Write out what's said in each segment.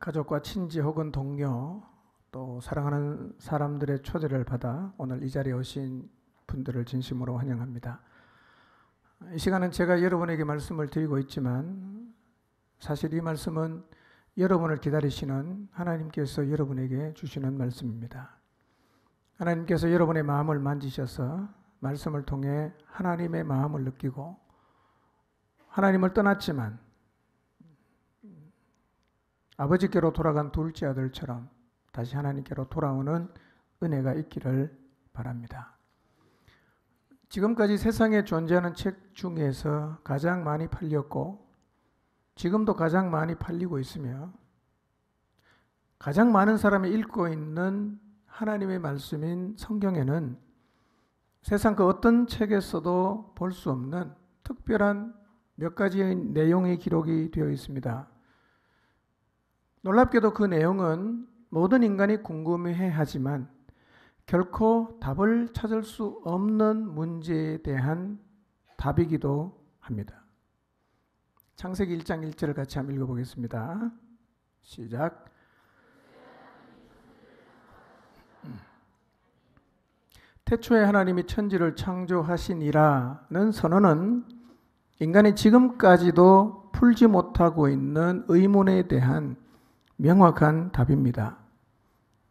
가족과 친지 혹은 동료 또 사랑하는 사람들의 초대를 받아 오늘 이 자리에 오신 분들을 진심으로 환영합니다. 이 시간은 제가 여러분에게 말씀을 드리고 있지만 사실 이 말씀은 여러분을 기다리시는 하나님께서 여러분에게 주시는 말씀입니다. 하나님께서 여러분의 마음을 만지셔서 말씀을 통해 하나님의 마음을 느끼고 하나님을 떠났지만 아버지께로 돌아간 둘째 아들처럼 다시 하나님께로 돌아오는 은혜가 있기를 바랍니다. 지금까지 세상에 존재하는 책 중에서 가장 많이 팔렸고 지금도 가장 많이 팔리고 있으며 가장 많은 사람이 읽고 있는 하나님의 말씀인 성경에는 세상 그 어떤 책에서도 볼 수 없는 특별한 몇 가지의 내용의 기록이 되어 있습니다. 놀랍게도 그 내용은 모든 인간이 궁금해하지만 결코 답을 찾을 수 없는 문제에 대한 답이기도 합니다. 창세기 1장 1절을 같이 한번 읽어보겠습니다. 시작. 태초에 하나님이 천지를 창조하시니라는 선언은 인간이 지금까지도 풀지 못하고 있는 의문에 대한 명확한 답입니다.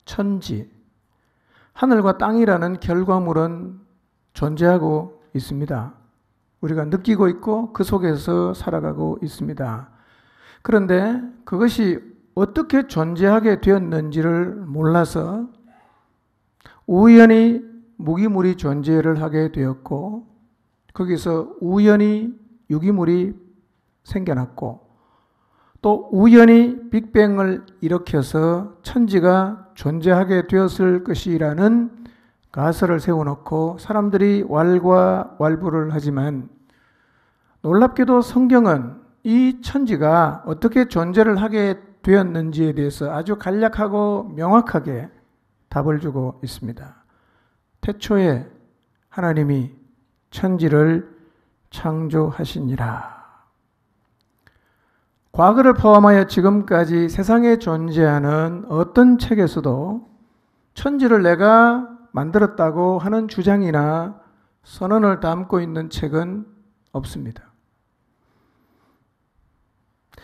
천지, 하늘과 땅이라는 결과물은 존재하고 있습니다. 우리가 느끼고 있고 그 속에서 살아가고 있습니다. 그런데 그것이 어떻게 존재하게 되었는지를 몰라서 우연히 무기물이 존재를 하게 되었고 거기서 우연히 유기물이 생겨났고 또 우연히 빅뱅을 일으켜서 천지가 존재하게 되었을 것이라는 가설을 세워놓고 사람들이 왈가왈부를 하지만 놀랍게도 성경은 이 천지가 어떻게 존재를 하게 되었는지에 대해서 아주 간략하고 명확하게 답을 주고 있습니다. 태초에 하나님이 천지를 창조하시니라. 과거를 포함하여 지금까지 세상에 존재하는 어떤 책에서도 천지를 내가 만들었다고 하는 주장이나 선언을 담고 있는 책은 없습니다.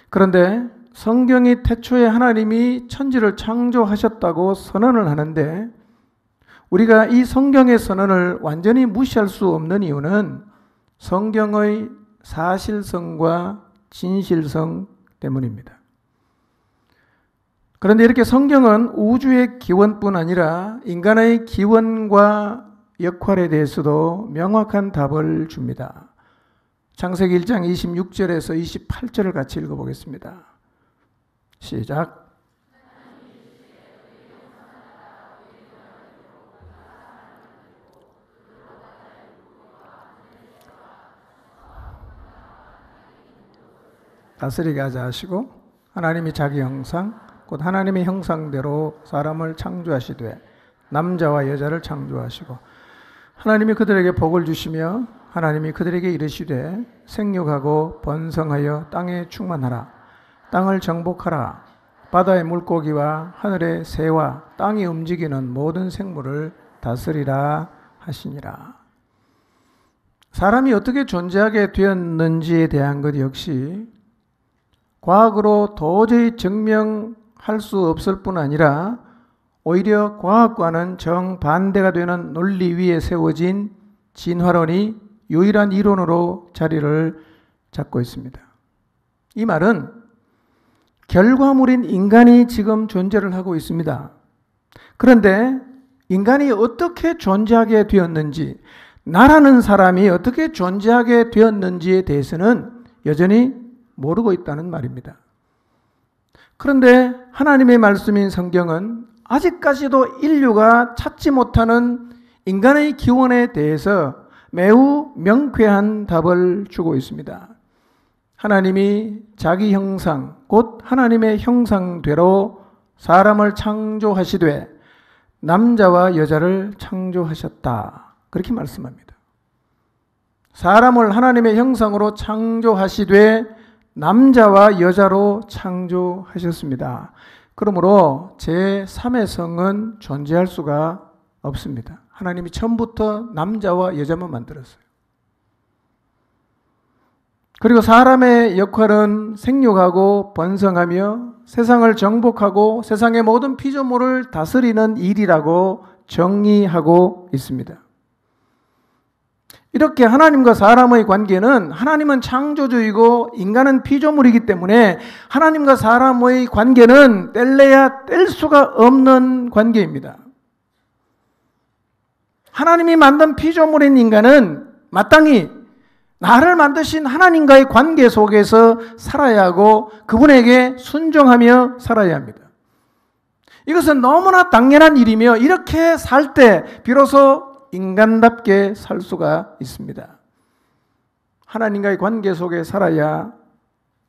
그런데 성경이 태초에 하나님이 천지를 창조하셨다고 선언을 하는데 우리가 이 성경의 선언을 완전히 무시할 수 없는 이유는 성경의 사실성과 진실성 때문입니다. 그런데 이렇게 성경은 우주의 기원뿐 아니라 인간의 기원과 역할에 대해서도 명확한 답을 줍니다. 창세기 1장 26절에서 28절을 같이 읽어보겠습니다. 시작. 다스리게 하자 하시고 하나님이 자기 형상 곧 하나님의 형상대로 사람을 창조하시되 남자와 여자를 창조하시고 하나님이 그들에게 복을 주시며 하나님이 그들에게 이르시되 생육하고 번성하여 땅에 충만하라 땅을 정복하라 바다의 물고기와 하늘의 새와 땅이 움직이는 모든 생물을 다스리라 하시니라. 사람이 어떻게 존재하게 되었는지에 대한 것 역시 과학으로 도저히 증명할 수 없을 뿐 아니라 오히려 과학과는 정반대가 되는 논리 위에 세워진 진화론이 유일한 이론으로 자리를 잡고 있습니다. 이 말은 결과물인 인간이 지금 존재를 하고 있습니다. 그런데 인간이 어떻게 존재하게 되었는지, 나라는 사람이 어떻게 존재하게 되었는지에 대해서는 여전히 모르고 있다는 말입니다. 그런데 하나님의 말씀인 성경은 아직까지도 인류가 찾지 못하는 인간의 기원에 대해서 매우 명쾌한 답을 주고 있습니다. 하나님이 자기 형상, 곧 하나님의 형상대로 사람을 창조하시되 남자와 여자를 창조하셨다. 그렇게 말씀합니다. 사람을 하나님의 형상으로 창조하시되 남자와 여자로 창조하셨습니다. 그러므로 제3의 성은 존재할 수가 없습니다. 하나님이 처음부터 남자와 여자만 만들었어요. 그리고 사람의 역할은 생육하고 번성하며 세상을 정복하고 세상의 모든 피조물을 다스리는 일이라고 정의하고 있습니다. 이렇게 하나님과 사람의 관계는, 하나님은 창조주이고 인간은 피조물이기 때문에 하나님과 사람의 관계는 뗄래야 뗄 수가 없는 관계입니다. 하나님이 만든 피조물인 인간은 마땅히 나를 만드신 하나님과의 관계 속에서 살아야 하고 그분에게 순종하며 살아야 합니다. 이것은 너무나 당연한 일이며 이렇게 살 때 비로소 인간답게 살 수가 있습니다. 하나님과의 관계 속에 살아야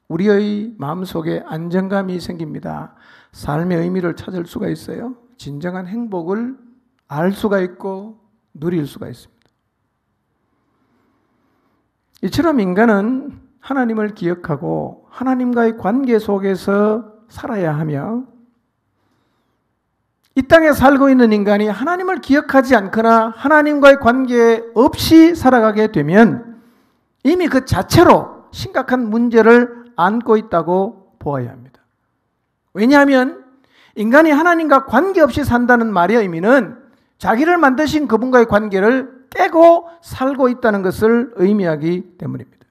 우리의 마음속에 안정감이 생깁니다. 삶의 의미를 찾을 수가 있어요. 진정한 행복을 알 수가 있고 누릴 수가 있습니다. 이처럼 인간은 하나님을 기억하고 하나님과의 관계 속에서 살아야 하며, 이 땅에 살고 있는 인간이 하나님을 기억하지 않거나 하나님과의 관계 없이 살아가게 되면 이미 그 자체로 심각한 문제를 안고 있다고 보아야 합니다. 왜냐하면 인간이 하나님과 관계없이 산다는 말의 의미는 자기를 만드신 그분과의 관계를 깨고 살고 있다는 것을 의미하기 때문입니다.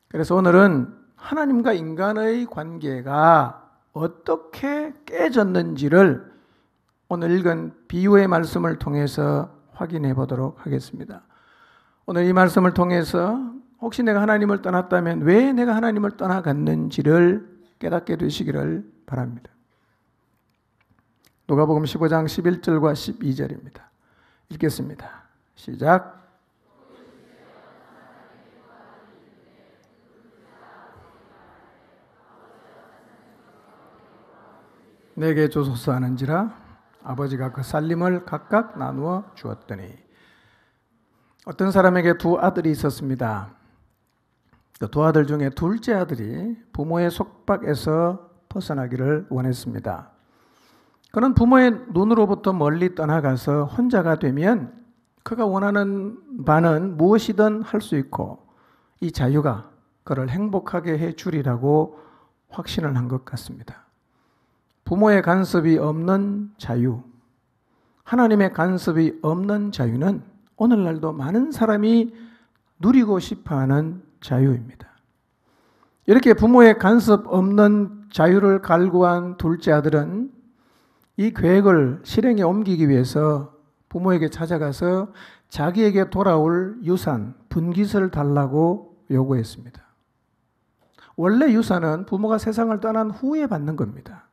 그래서 오늘은 하나님과 인간의 관계가 어떻게 깨졌는지를 오늘 읽은 비유의 말씀을 통해서 확인해 보도록 하겠습니다. 오늘 이 말씀을 통해서 혹시 내가 하나님을 떠났다면 왜 내가 하나님을 떠나갔는지를 깨닫게 되시기를 바랍니다. 누가복음 15장 11절과 12절입니다. 읽겠습니다. 시작. 내게 주소서 하는지라 아버지가 그 살림을 각각 나누어 주었더니, 어떤 사람에게 두 아들이 있었습니다. 그 두 아들 중에 둘째 아들이 부모의 속박에서 벗어나기를 원했습니다. 그는 부모의 눈으로부터 멀리 떠나가서 혼자가 되면 그가 원하는 바는 무엇이든 할 수 있고 이 자유가 그를 행복하게 해 주리라고 확신을 한 것 같습니다. 부모의 간섭이 없는 자유, 하나님의 간섭이 없는 자유는 오늘날도 많은 사람이 누리고 싶어하는 자유입니다. 이렇게 부모의 간섭 없는 자유를 갈구한 둘째 아들은 이 계획을 실행에 옮기기 위해서 부모에게 찾아가서 자기에게 돌아올 유산, 분깃을 달라고 요구했습니다. 원래 유산은 부모가 세상을 떠난 후에 받는 겁니다.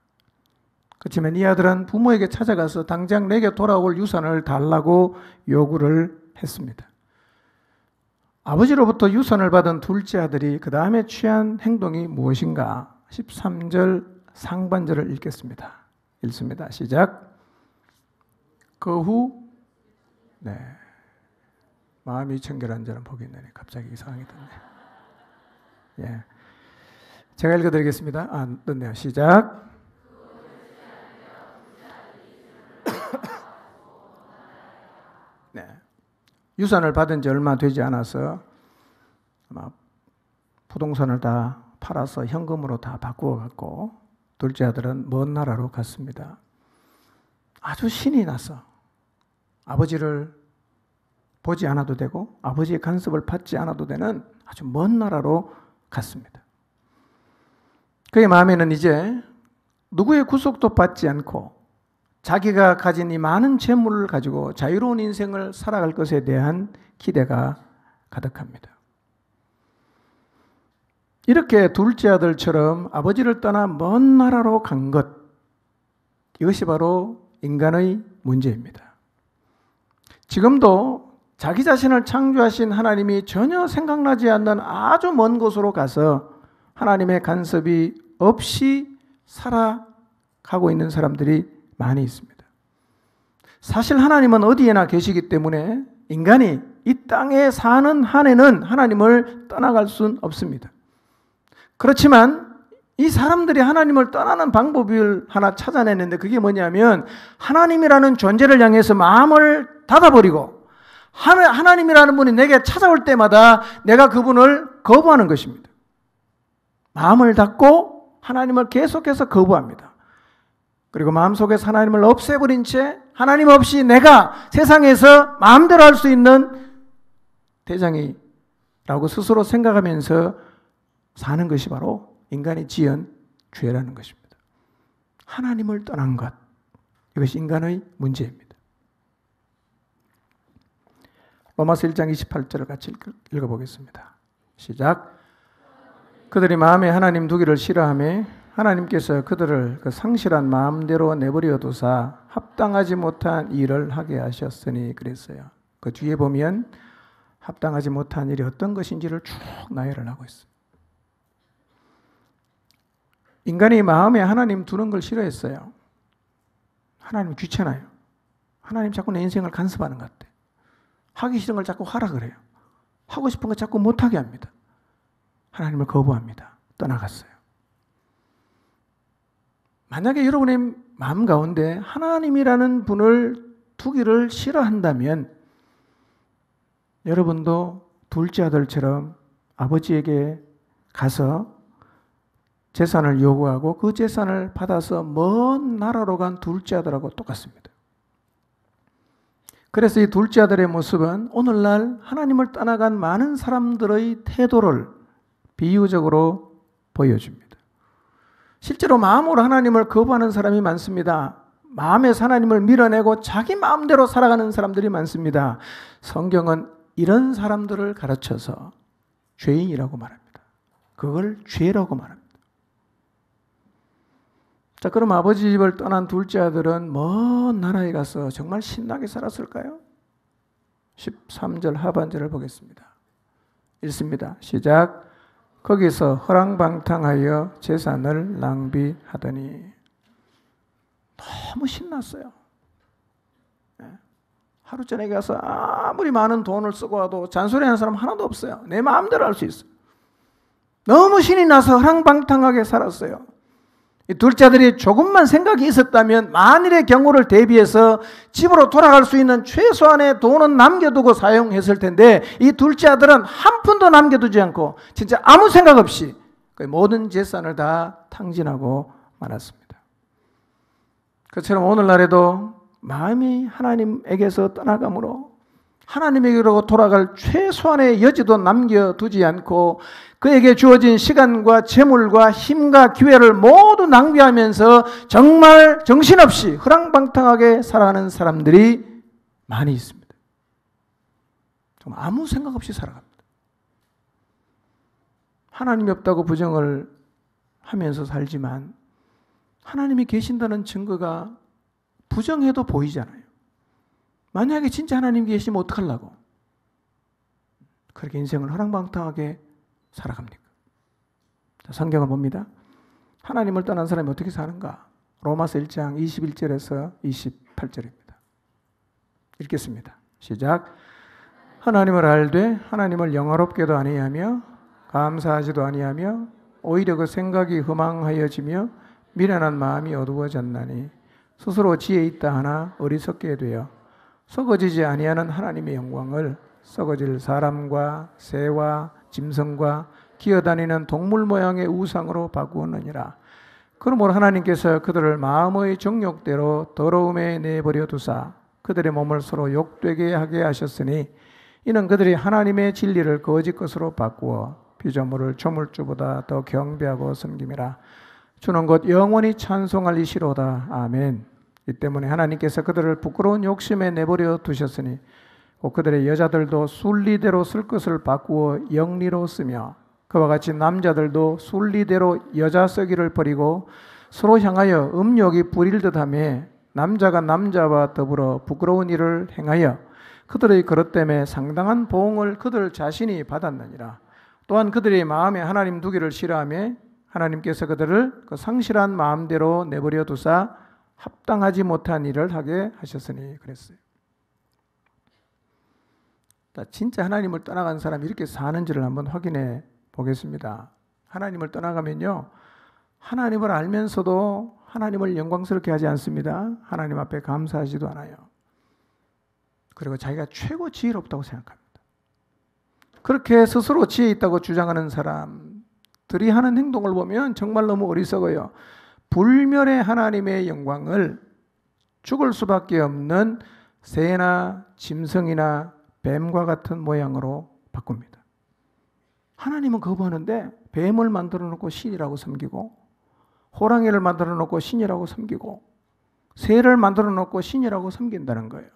그렇지만 이 아들은 부모에게 찾아가서 당장 내게 돌아올 유산을 달라고 요구를 했습니다. 아버지로부터 유산을 받은 둘째 아들이 그 다음에 취한 행동이 무엇인가? 13절 상반절을 읽겠습니다. 읽습니다. 시작. 그 후 마음이 청결한 자는 복이 있느니. 갑자기 이상하게 됐네. 예. 제가 읽어드리겠습니다. 떴네요. 시작. 네. 유산을 받은 지 얼마 되지 않아서 아마 부동산을 다 팔아서 현금으로 다 바꾸어 갖고 둘째 아들은 먼 나라로 갔습니다. 아주 신이 나서 아버지를 보지 않아도 되고 아버지의 간섭을 받지 않아도 되는 아주 먼 나라로 갔습니다. 그의 마음에는 이제 누구의 구속도 받지 않고 자기가 가진 이 많은 재물을 가지고 자유로운 인생을 살아갈 것에 대한 기대가 가득합니다. 이렇게 둘째 아들처럼 아버지를 떠나 먼 나라로 간 것, 이것이 바로 인간의 문제입니다. 지금도 자기 자신을 창조하신 하나님이 전혀 생각나지 않는 아주 먼 곳으로 가서 하나님의 간섭이 없이 살아가고 있는 사람들이 많이 있습니다. 사실 하나님은 어디에나 계시기 때문에 인간이 이 땅에 사는 한에는 하나님을 떠나갈 수는 없습니다. 그렇지만 이 사람들이 하나님을 떠나는 방법을 하나 찾아냈는데 그게 뭐냐면 하나님이라는 존재를 향해서 마음을 닫아버리고 하나님이라는 분이 내게 찾아올 때마다 내가 그분을 거부하는 것입니다. 마음을 닫고 하나님을 계속해서 거부합니다. 그리고 마음속에서 하나님을 없애버린 채 하나님 없이 내가 세상에서 마음대로 할 수 있는 대장이라고 스스로 생각하면서 사는 것이 바로 인간이 지은 죄라는 것입니다. 하나님을 떠난 것, 이것이 인간의 문제입니다. 로마서 1장 28절을 같이 읽어보겠습니다. 시작. 그들이 마음에 하나님 두기를 싫어하며 하나님께서 그들을 그 상실한 마음대로 내버려 두사 합당하지 못한 일을 하게 하셨으니 그랬어요. 그 뒤에 보면 합당하지 못한 일이 어떤 것인지를 쭉 나열을 하고 있어요. 인간이 마음에 하나님 두는 걸 싫어했어요. 하나님 귀찮아요. 하나님 자꾸 내 인생을 간섭하는 것 같아요. 하기 싫은 걸 자꾸 하라 그래요. 하고 싶은 거 자꾸 못하게 합니다. 하나님을 거부합니다. 떠나갔어요. 만약에 여러분의 마음 가운데 하나님이라는 분을 두기를 싫어한다면 여러분도 둘째 아들처럼 아버지에게 가서 재산을 요구하고 그 재산을 받아서 먼 나라로 간 둘째 아들하고 똑같습니다. 그래서 이 둘째 아들의 모습은 오늘날 하나님을 떠나간 많은 사람들의 태도를 비유적으로 보여줍니다. 실제로 마음으로 하나님을 거부하는 사람이 많습니다. 마음에서 하나님을 밀어내고 자기 마음대로 살아가는 사람들이 많습니다. 성경은 이런 사람들을 가르쳐서 죄인이라고 말합니다. 그걸 죄라고 말합니다. 자, 그럼 아버지 집을 떠난 둘째 아들은 먼 나라에 가서 정말 신나게 살았을까요? 13절 하반절을 보겠습니다. 읽습니다. 시작. 거기서 허랑방탕하여 재산을 낭비하더니 너무 신났어요. 하루 전에 가서 아무리 많은 돈을 쓰고 와도 잔소리하는 사람 하나도 없어요. 내 마음대로 할 수 있어요. 너무 신이 나서 허랑방탕하게 살았어요. 이 둘째 아들이 조금만 생각이 있었다면 만일의 경우를 대비해서 집으로 돌아갈 수 있는 최소한의 돈은 남겨두고 사용했을 텐데 이 둘째 아들은 한 푼도 남겨두지 않고 진짜 아무 생각 없이 모든 재산을 다 탕진하고 말았습니다. 그처럼 오늘날에도 마음이 하나님에게서 떠나가므로 하나님에게로 돌아갈 최소한의 여지도 남겨두지 않고 그에게 주어진 시간과 재물과 힘과 기회를 모두 낭비하면서 정말 정신없이 허랑방탕하게 살아가는 사람들이 많이 있습니다. 정말 아무 생각 없이 살아갑니다. 하나님이 없다고 부정을 하면서 살지만 하나님이 계신다는 증거가 부정해도 보이잖아요. 만약에 진짜 하나님이 계시면 어떡하려고? 그렇게 인생을 허랑방탕하게 살아갑니까? 자, 성경을 봅니다. 하나님을 떠난 사람이 어떻게 사는가? 로마서 1장 21절에서 28절입니다. 읽겠습니다. 시작. 하나님을 알되 하나님을 영화롭게도 아니하며 감사하지도 아니하며 오히려 그 생각이 허망하여지며 미련한 마음이 어두워졌나니 스스로 지혜 있다 하나 어리석게 되어 썩어지지 아니하는 하나님의 영광을 썩어질 사람과 새와 짐승과 기어다니는 동물 모양의 우상으로 바꾸었느니라. 그러므로 하나님께서 그들을 마음의 정욕대로 더러움에 내버려 두사 그들의 몸을 서로 욕되게 하게 하셨으니 이는 그들이 하나님의 진리를 거짓 것으로 바꾸어 피조물을 조물주보다 더 경배하고 섬김이라. 주는 곧 영원히 찬송할 이시로다. 아멘. 이 때문에 하나님께서 그들을 부끄러운 욕심에 내버려 두셨으니 곧 그들의 여자들도 순리대로 쓸 것을 바꾸어 영리로 쓰며 그와 같이 남자들도 순리대로 여자 쓰기를 버리고 서로 향하여 음욕이 부릴 듯하며 남자가 남자와 더불어 부끄러운 일을 행하여 그들의 그릇 때문에 상당한 보응을 그들 자신이 받았느니라. 또한 그들의 마음에 하나님 두기를 싫어하며 하나님께서 그들을 그 상실한 마음대로 내버려 두사 합당하지 못한 일을 하게 하셨으니 그랬어요. 진짜 하나님을 떠나간 사람이 이렇게 사는지를 한번 확인해 보겠습니다. 하나님을 떠나가면요, 하나님을 알면서도 하나님을 영광스럽게 하지 않습니다. 하나님 앞에 감사하지도 않아요. 그리고 자기가 최고 지혜롭다고 생각합니다. 그렇게 스스로 지혜 있다고 주장하는 사람들이 하는 행동을 보면 정말 너무 어리석어요. 불멸의 하나님의 영광을 죽을 수밖에 없는 새나 짐승이나 뱀과 같은 모양으로 바꿉니다. 하나님은 거부하는데 뱀을 만들어 놓고 신이라고 섬기고, 호랑이를 만들어 놓고 신이라고 섬기고, 새를 만들어 놓고 신이라고 섬긴다는 거예요.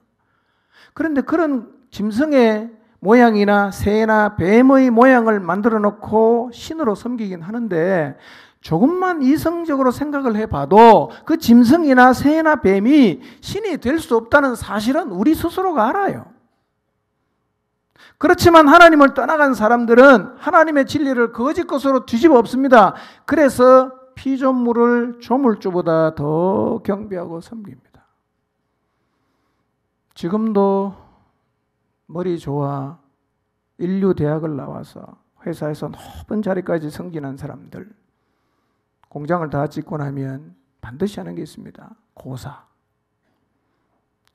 그런데 그런 짐승의 모양이나 새나 뱀의 모양을 만들어 놓고 신으로 섬기긴 하는데, 조금만 이성적으로 생각을 해봐도 그 짐승이나 새나 뱀이 신이 될 수 없다는 사실은 우리 스스로가 알아요. 그렇지만 하나님을 떠나간 사람들은 하나님의 진리를 거짓 것으로 뒤집어 엎습니다. 그래서 피조물을 조물주보다 더 경배하고 섬깁니다. 지금도 머리 좋아 인류 대학을 나와서 회사에서 높은 자리까지 승진한 사람들, 공장을 다 짓고 나면 반드시 하는 게 있습니다. 고사.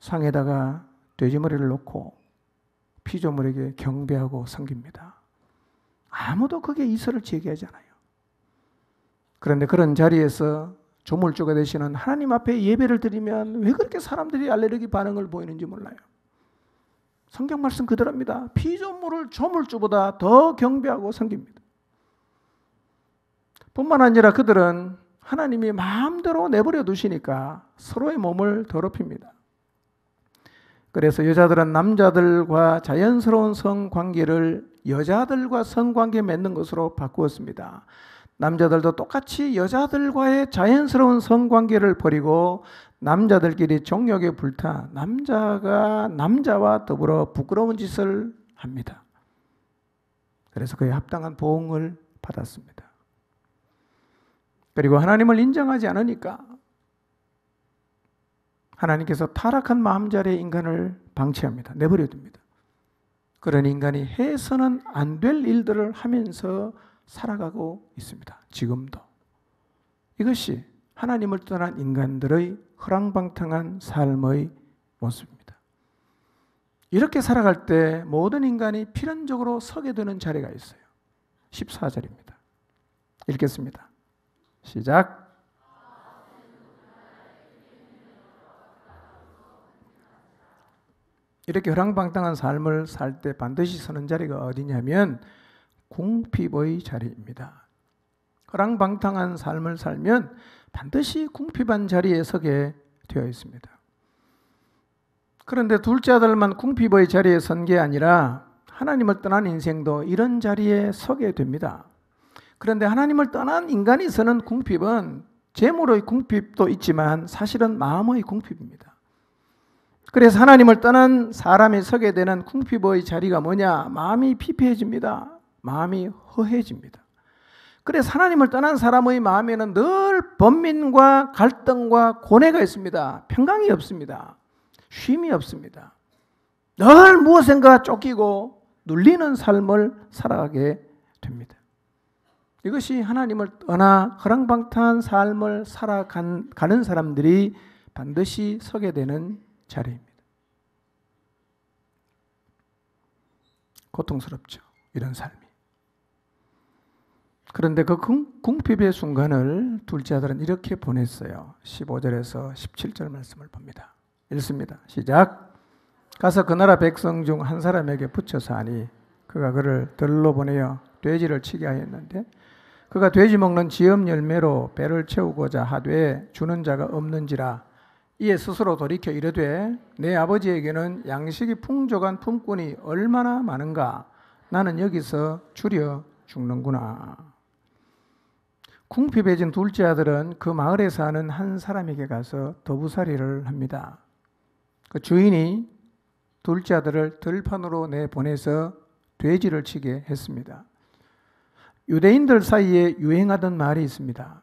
상에다가 돼지머리를 놓고 피조물에게 경배하고 섬깁니다. 아무도 그게 이설을 제기하지 않아요. 그런데 그런 자리에서 조물주가 되시는 하나님 앞에 예배를 드리면 왜 그렇게 사람들이 알레르기 반응을 보이는지 몰라요. 성경 말씀 그대로입니다. 피조물을 조물주보다 더 경배하고 섬깁니다. 뿐만 아니라 그들은 하나님이 마음대로 내버려 두시니까 서로의 몸을 더럽힙니다. 그래서 여자들은 남자들과 자연스러운 성관계를 여자들과 성관계 맺는 것으로 바꾸었습니다. 남자들도 똑같이 여자들과의 자연스러운 성관계를 버리고 남자들끼리 정욕에 불타 남자가 남자와 더불어 부끄러운 짓을 합니다. 그래서 그에 합당한 보응을 받았습니다. 그리고 하나님을 인정하지 않으니까 하나님께서 타락한 마음자리의 인간을 방치합니다. 내버려 둡니다. 그런 인간이 해서는 안 될 일들을 하면서 살아가고 있습니다. 지금도. 이것이 하나님을 떠난 인간들의 허랑방탕한 삶의 모습입니다. 이렇게 살아갈 때 모든 인간이 필연적으로 서게 되는 자리가 있어요. 14절입니다. 읽겠습니다. 시작. 이렇게 허랑방탕한 삶을 살 때 반드시 서는 자리가 어디냐면 궁핍의 자리입니다. 허랑방탕한 삶을 살면 반드시 궁핍한 자리에 서게 되어 있습니다. 그런데 둘째 아들만 궁핍의 자리에 선 게 아니라 하나님을 떠난 인생도 이런 자리에 서게 됩니다. 그런데 하나님을 떠난 인간이 서는 궁핍은 재물의 궁핍도 있지만 사실은 마음의 궁핍입니다. 그래서 하나님을 떠난 사람이 서게 되는 궁핍의 자리가 뭐냐? 마음이 피폐해집니다. 마음이 허해집니다. 그래서 하나님을 떠난 사람의 마음에는 늘 번민과 갈등과 고뇌가 있습니다. 평강이 없습니다. 쉼이 없습니다. 늘 무엇인가 쫓기고 눌리는 삶을 살아가게 됩니다. 이것이 하나님을 떠나 허랑방탕한 삶을 살아가는 사람들이 반드시 서게 되는 자리입니다. 고통스럽죠. 이런 삶이. 그런데 그 궁핍의 순간을 둘째 아들은 이렇게 보냈어요. 15절에서 17절 말씀을 봅니다. 읽습니다. 시작. 가서 그 나라 백성 중 한 사람에게 붙여서 하니 그가 그를 들로 보내어 돼지를 치게 하였는데 그가 돼지 먹는 지엄 열매로 배를 채우고자 하되 주는 자가 없는지라 이에 스스로 돌이켜 이르되 내 아버지에게는 양식이 풍족한 품꾼이 얼마나 많은가 나는 여기서 줄여 죽는구나. 궁핍해진 둘째 아들은 그 마을에 사는 한 사람에게 가서 더부살이를 합니다. 그 주인이 둘째 아들을 들판으로 내보내서 돼지를 치게 했습니다. 유대인들 사이에 유행하던 말이 있습니다.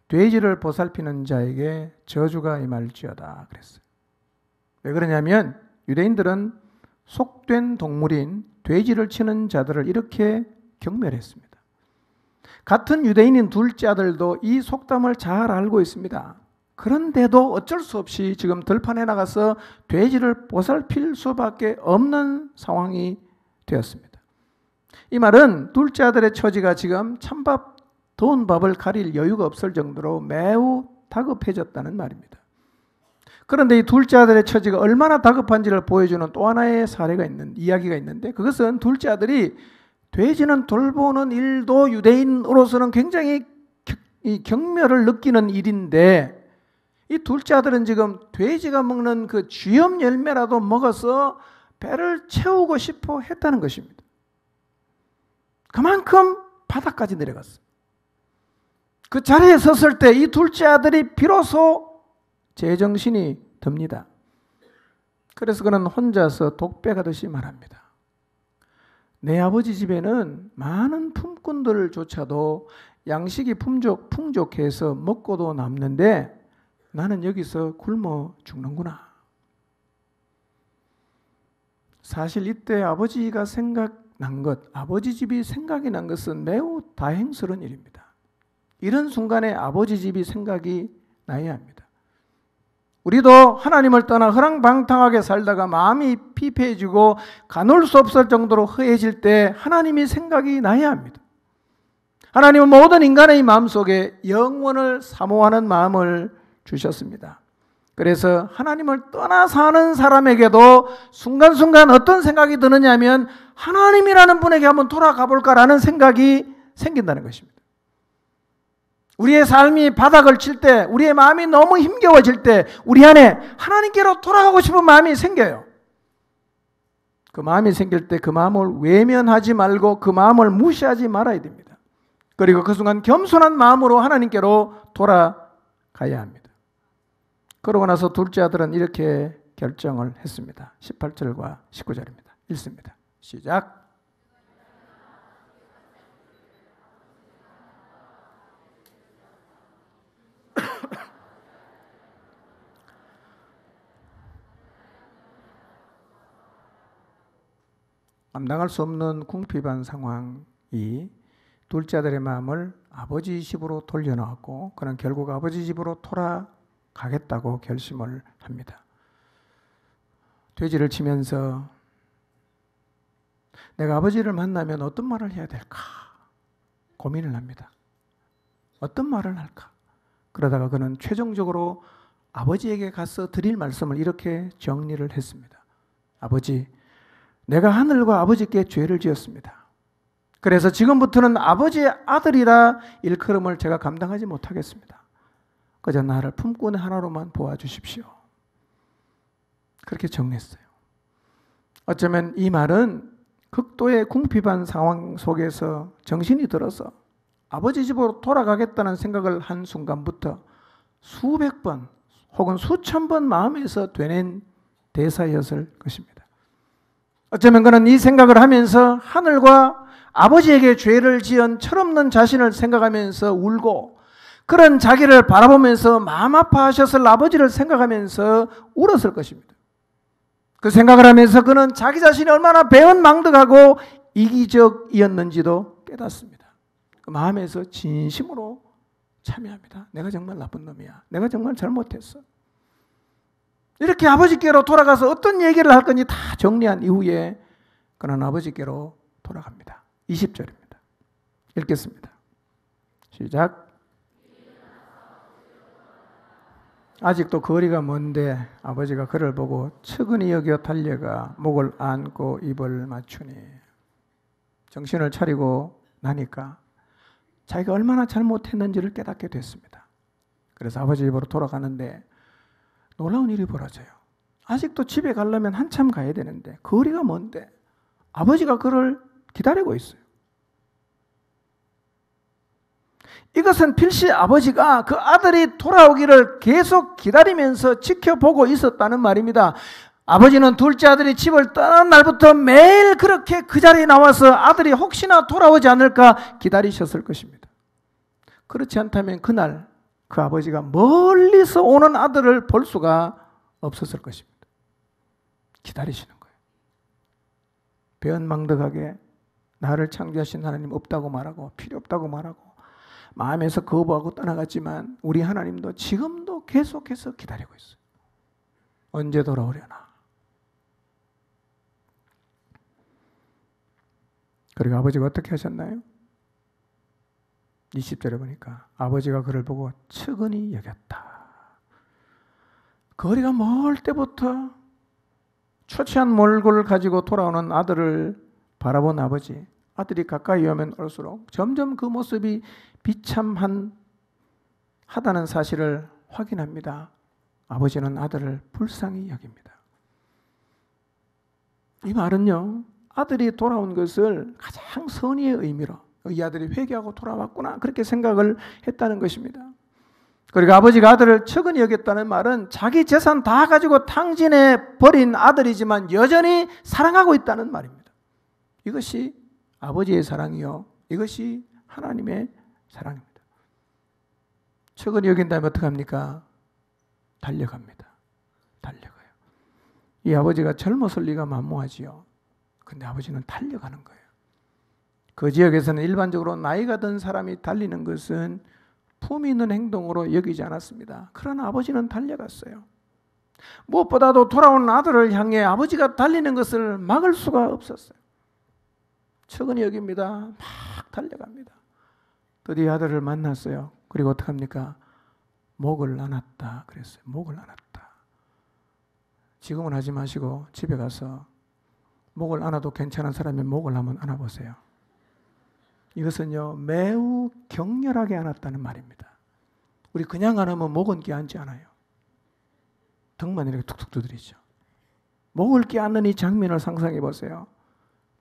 돼지를 보살피는 자에게 저주가 임할지어다 그랬어요. 왜 그러냐면 유대인들은 속된 동물인 돼지를 치는 자들을 이렇게 경멸했습니다. 같은 유대인인 둘째 아들도 이 속담을 잘 알고 있습니다. 그런데도 어쩔 수 없이 지금 들판에 나가서 돼지를 보살필 수밖에 없는 상황이 되었습니다. 이 말은 둘째 아들의 처지가 지금 찬밥, 더운 밥을 가릴 여유가 없을 정도로 매우 다급해졌다는 말입니다. 그런데 이 둘째 아들의 처지가 얼마나 다급한지를 보여주는 또 하나의 이야기가 있는데, 그것은 둘째 아들이 돼지는 돌보는 일도 유대인으로서는 굉장히 경멸을 느끼는 일인데, 이 둘째 아들은 지금 돼지가 먹는 그 쥐염 열매라도 먹어서 배를 채우고 싶어 했다는 것입니다. 그만큼 바닥까지 내려갔어요. 그 자리에 섰을 때 이 둘째 아들이 비로소 제정신이 듭니다. 그래서 그는 혼자서 독백하듯이 말합니다. 내 아버지 집에는 많은 품꾼들조차도 양식이 풍족해서 먹고도 남는데 나는 여기서 굶어 죽는구나. 사실 이때 아버지가 생각난 것, 아버지 집이 생각이 난 것은 매우 다행스러운 일입니다. 이런 순간에 아버지 집이 생각이 나야 합니다. 우리도 하나님을 떠나 허랑방탕하게 살다가 마음이 피폐해지고 가눌 수 없을 정도로 허해질 때 하나님이 생각이 나야 합니다. 하나님은 모든 인간의 마음속에 영원을 사모하는 마음을 주셨습니다. 그래서 하나님을 떠나 사는 사람에게도 순간순간 어떤 생각이 드느냐 하면 하나님이라는 분에게 한번 돌아가 볼까라는 생각이 생긴다는 것입니다. 우리의 삶이 바닥을 칠 때, 우리의 마음이 너무 힘겨워질 때 우리 안에 하나님께로 돌아가고 싶은 마음이 생겨요. 그 마음이 생길 때 그 마음을 외면하지 말고 그 마음을 무시하지 말아야 됩니다. 그리고 그 순간 겸손한 마음으로 하나님께로 돌아가야 합니다. 그러고 나서 둘째 아들은 이렇게 결정을 했습니다. 18절과 19절입니다. 읽습니다. 시작. 감당할 수 없는 궁핍한 상황이 둘째 아들의 마음을 아버지 집으로 돌려놓았고 그는 결국 아버지 집으로 돌아가겠다고 결심을 합니다. 돼지를 치면서 내가 아버지를 만나면 어떤 말을 해야 될까 고민을 합니다. 어떤 말을 할까? 그러다가 그는 최종적으로 아버지에게 가서 드릴 말씀을 이렇게 정리를 했습니다. 아버지, 내가 하늘과 아버지께 죄를 지었습니다. 그래서 지금부터는 아버지의 아들이라 일컬음을 제가 감당하지 못하겠습니다. 그저 나를 품꾼 하나로만 보아주십시오. 그렇게 정리했어요. 어쩌면 이 말은 극도의 궁핍한 상황 속에서 정신이 들어서 아버지 집으로 돌아가겠다는 생각을 한 순간부터 수백 번 혹은 수천 번 마음에서 되낸 대사였을 것입니다. 어쩌면 그는 이 생각을 하면서 하늘과 아버지에게 죄를 지은 철없는 자신을 생각하면서 울고 그런 자기를 바라보면서 마음 아파하셨을 아버지를 생각하면서 울었을 것입니다. 그 생각을 하면서 그는 자기 자신이 얼마나 배은망덕하고 이기적이었는지도 깨닫습니다. 그 마음에서 진심으로 참여합니다. 내가 정말 나쁜 놈이야. 내가 정말 잘못했어. 이렇게 아버지께로 돌아가서 어떤 얘기를 할 건지 다 정리한 이후에 그는 아버지께로 돌아갑니다. 20절입니다. 읽겠습니다. 시작. 아직도 거리가 먼데 아버지가 그를 보고 측은히 여겨 달려가 목을 안고 입을 맞추니 정신을 차리고 나니까 자기가 얼마나 잘못했는지를 깨닫게 됐습니다. 그래서 아버지 집으로 돌아가는데 놀라운 일이 벌어져요. 아직도 집에 가려면 한참 가야 되는데 거리가 먼데 아버지가 그를 기다리고 있어요. 이것은 필시 아버지가 그 아들이 돌아오기를 계속 기다리면서 지켜보고 있었다는 말입니다. 아버지는 둘째 아들이 집을 떠난 날부터 매일 그렇게 그 자리에 나와서 아들이 혹시나 돌아오지 않을까 기다리셨을 것입니다. 그렇지 않다면 그날 그 아버지가 멀리서 오는 아들을 볼 수가 없었을 것입니다. 기다리시는 거예요. 배은망덕하게 나를 창조하신 하나님 없다고 말하고 필요 없다고 말하고 마음에서 거부하고 떠나갔지만 우리 하나님도 지금도 계속해서 기다리고 있어요. 언제 돌아오려나. 그리고 아버지가 어떻게 하셨나요? 20절에 보니까 아버지가 그를 보고 측은히 여겼다. 거리가 멀 때부터 초췌한 몰골을 가지고 돌아오는 아들을 바라본 아버지. 아들이 가까이 오면 올수록 점점 그 모습이 비참하다는 사실을 확인합니다. 아버지는 아들을 불쌍히 여깁니다. 이 말은요, 아들이 돌아온 것을 가장 선의의 의미로 이 아들이 회개하고 돌아왔구나 그렇게 생각을 했다는 것입니다. 그리고 아버지가 아들을 측은히 여겼다는 말은 자기 재산 다 가지고 탕진해 버린 아들이지만 여전히 사랑하고 있다는 말입니다. 이것이 아버지의 사랑이요, 이것이 하나님의 사랑입니다. 측은히 여긴다면 어떻게 합니까? 달려갑니다. 달려가요. 이 아버지가 젊었을 리가 만무하지요. 근데 아버지는 달려가는 거예요. 그 지역에서는 일반적으로 나이가 든 사람이 달리는 것은 품위 있는 행동으로 여기지 않았습니다. 그러나 아버지는 달려갔어요. 무엇보다도 돌아온 아들을 향해 아버지가 달리는 것을 막을 수가 없었어요. 측은히 여깁니다. 막 달려갑니다. 드디어 아들을 만났어요. 그리고 어떻게 합니까? 목을 안았다 그랬어요. 목을 안았다. 지금은 하지 마시고 집에 가서 목을 안아도 괜찮은 사람의 목을 한번 안아보세요. 이것은요, 매우 격렬하게 안았다는 말입니다. 우리 그냥 안으면 목은 끼얹지 않아요. 등만 이렇게 툭툭 두드리죠. 목을 끼얹는 이 장면을 상상해 보세요.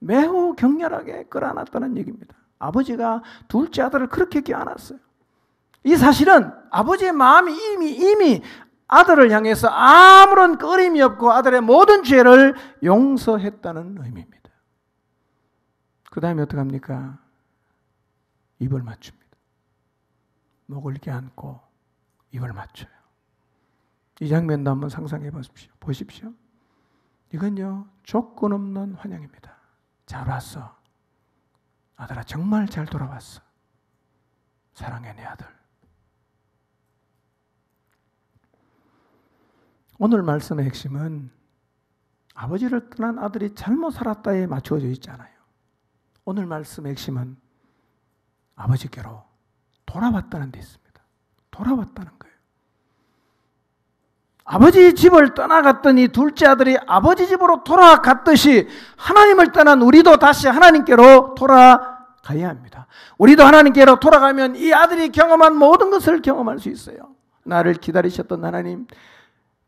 매우 격렬하게 끌어안았다는 얘기입니다. 아버지가 둘째 아들을 그렇게 끼얹었어요. 이 사실은 아버지의 마음이 이미 아들을 향해서 아무런 꺼림이 없고 아들의 모든 죄를 용서했다는 의미입니다. 그 다음에 어떻게 합니까? 입을 맞춥니다. 목을 껴안고 입을 맞춰요. 이 장면도 한번 상상해 보십시오. 이건요, 조건 없는 환영입니다. 잘 왔어. 아들아, 정말 잘 돌아왔어. 사랑해, 내 아들. 오늘 말씀의 핵심은 아버지를 떠난 아들이 잘못 살았다에 맞추어져 있잖아요. 오늘 말씀의 핵심은 아버지께로 돌아왔다는 데 있습니다. 돌아왔다는 거예요. 아버지 집을 떠나갔던 이 둘째 아들이 아버지 집으로 돌아갔듯이 하나님을 떠난 우리도 다시 하나님께로 돌아가야 합니다. 우리도 하나님께로 돌아가면 이 아들이 경험한 모든 것을 경험할 수 있어요. 나를 기다리셨던 하나님,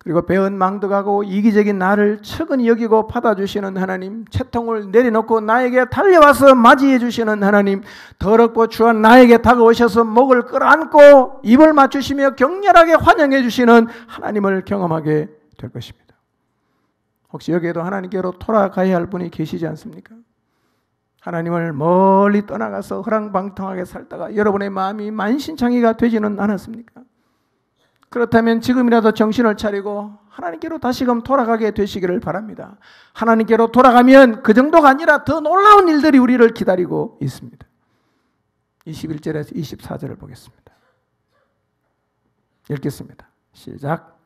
그리고 배은망덕하고 이기적인 나를 측은히 여기고 받아주시는 하나님, 채통을 내려놓고 나에게 달려와서 맞이해 주시는 하나님, 더럽고 추한 나에게 다가오셔서 목을 끌어안고 입을 맞추시며 격렬하게 환영해 주시는 하나님을 경험하게 될 것입니다. 혹시 여기에도 하나님께로 돌아가야 할 분이 계시지 않습니까? 하나님을 멀리 떠나가서 허랑방탕하게 살다가 여러분의 마음이 만신창이가 되지는 않았습니까? 그렇다면 지금이라도 정신을 차리고 하나님께로 다시금 돌아가게 되시기를 바랍니다. 하나님께로 돌아가면 그 정도가 아니라 더 놀라운 일들이 우리를 기다리고 있습니다. 21절에서 24절을 보겠습니다. 읽겠습니다. 시작.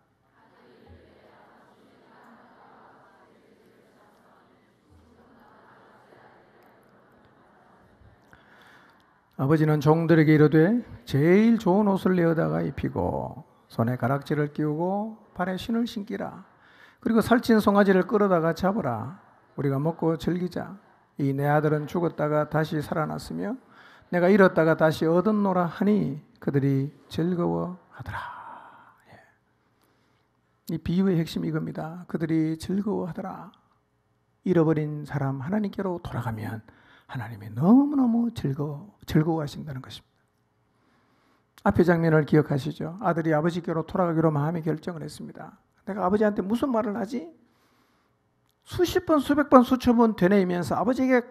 아버지는 종들에게 이르되 제일 좋은 옷을 내어다가 입히고 손에 가락지를 끼우고 발에 신을 신기라. 그리고 살찐 송아지를 끌어다가 잡으라. 우리가 먹고 즐기자. 이 내 아들은 죽었다가 다시 살아났으며 내가 잃었다가 다시 얻었노라 하니 그들이 즐거워하더라. 이 비유의 핵심이 이겁니다. 그들이 즐거워하더라. 잃어버린 사람 하나님께로 돌아가면 하나님이 너무너무 즐거워하신다는 것입니다. 앞의 장면을 기억하시죠? 아들이 아버지께로 돌아가기로 마음의 결정을 했습니다. 내가 아버지한테 무슨 말을 하지? 수십 번, 수백 번, 수천 번 되뇌이면서 아버지에게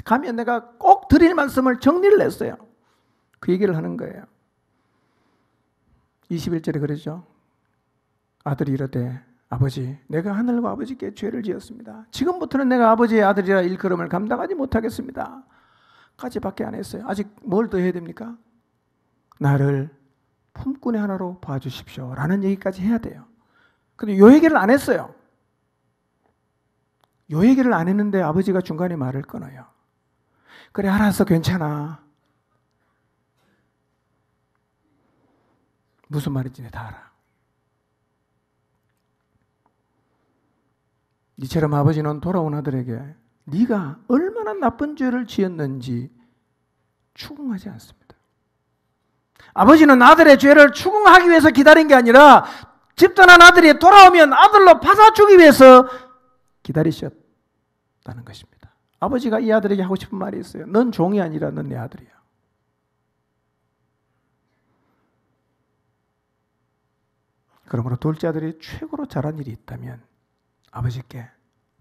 가면 내가 꼭 드릴 말씀을 정리를 했어요. 그 얘기를 하는 거예요. 21절에 그러죠. 아들이 이르되 아버지, 내가 하늘과 아버지께 죄를 지었습니다. 지금부터는 내가 아버지의 아들이라 일컬음을 감당하지 못하겠습니다. 까지밖에 안 했어요. 아직 뭘 더 해야 됩니까? 나를 품꾼의 하나로 봐주십시오 라는 얘기까지 해야 돼요. 근데 요 얘기를 안 했어요. 요 얘기를 안 했는데 아버지가 중간에 말을 끊어요. 그래, 알았어, 괜찮아. 무슨 말인지 다 알아. 이처럼 아버지는 돌아온 아들에게 네가 얼마나 나쁜 죄를 지었는지 추궁하지 않습니다. 아버지는 아들의 죄를 추궁하기 위해서 기다린 게 아니라 집단한 아들이 돌아오면 아들로 받아주기 위해서 기다리셨다는 것입니다. 아버지가 이 아들에게 하고 싶은 말이 있어요. 넌 종이 아니라 넌 내 아들이야. 그러므로 둘째 아들이 최고로 잘한 일이 있다면 아버지께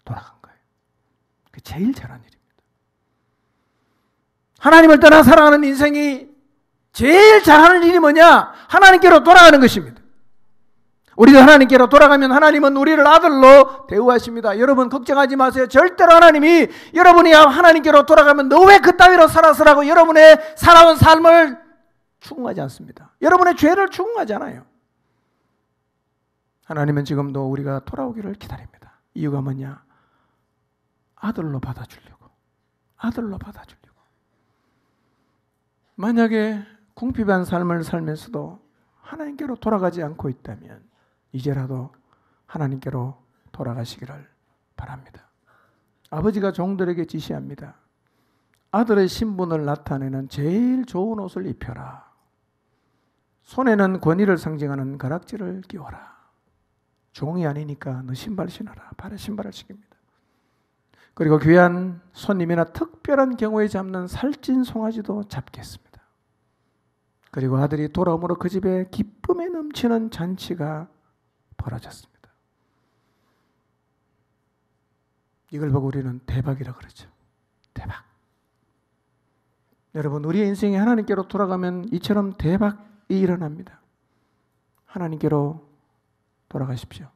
돌아간 거예요. 그 제일 잘한 일입니다. 하나님을 떠나 살아가는 인생이 제일 잘하는 일이 뭐냐? 하나님께로 돌아가는 것입니다. 우리가 하나님께로 돌아가면 하나님은 우리를 아들로 대우하십니다. 여러분 걱정하지 마세요. 절대로 하나님이 여러분이 하나님께로 돌아가면 너 왜 그따위로 살았으라고 여러분의 살아온 삶을 추궁하지 않습니다. 여러분의 죄를 추궁하지 않아요. 하나님은 지금도 우리가 돌아오기를 기다립니다. 이유가 뭐냐? 아들로 받아주려고. 아들로 받아주려고. 만약에 궁핍한 삶을 살면서도 하나님께로 돌아가지 않고 있다면 이제라도 하나님께로 돌아가시기를 바랍니다. 아버지가 종들에게 지시합니다. 아들의 신분을 나타내는 제일 좋은 옷을 입혀라. 손에는 권위를 상징하는 가락지를 끼워라. 종이 아니니까 너 신발 신어라. 발에 신발을 신깁니다. 그리고 귀한 손님이나 특별한 경우에 잡는 살찐 송아지도 잡겠습니다. 그리고 아들이 돌아옴으로 그 집에 기쁨에 넘치는 잔치가 벌어졌습니다. 이걸 보고 우리는 대박이라 그러죠. 대박. 여러분, 우리의 인생이 하나님께로 돌아가면 이처럼 대박이 일어납니다. 하나님께로 돌아가십시오.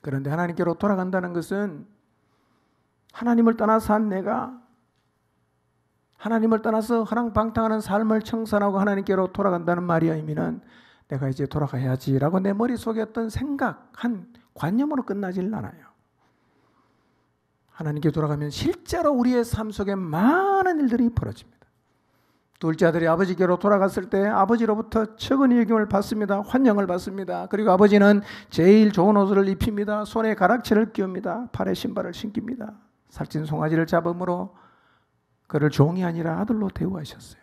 그런데 하나님께로 돌아간다는 것은 하나님을 떠나 산 내가 하나님을 떠나서 허랑방탕하는 삶을 청산하고 하나님께로 돌아간다는 말이야. 의미는 내가 이제 돌아가야지라고 내 머릿속에 어떤 생각, 한 관념으로 끝나질 않아요. 하나님께 돌아가면 실제로 우리의 삶 속에 많은 일들이 벌어집니다. 둘째 아들이 아버지께로 돌아갔을 때 아버지로부터 적은 일경을 받습니다. 환영을 받습니다. 그리고 아버지는 제일 좋은 옷을 입힙니다. 손에 가락지를 끼웁니다. 발에 신발을 신깁니다. 살찐 송아지를 잡음으로 그를 종이 아니라 아들로 대우하셨어요.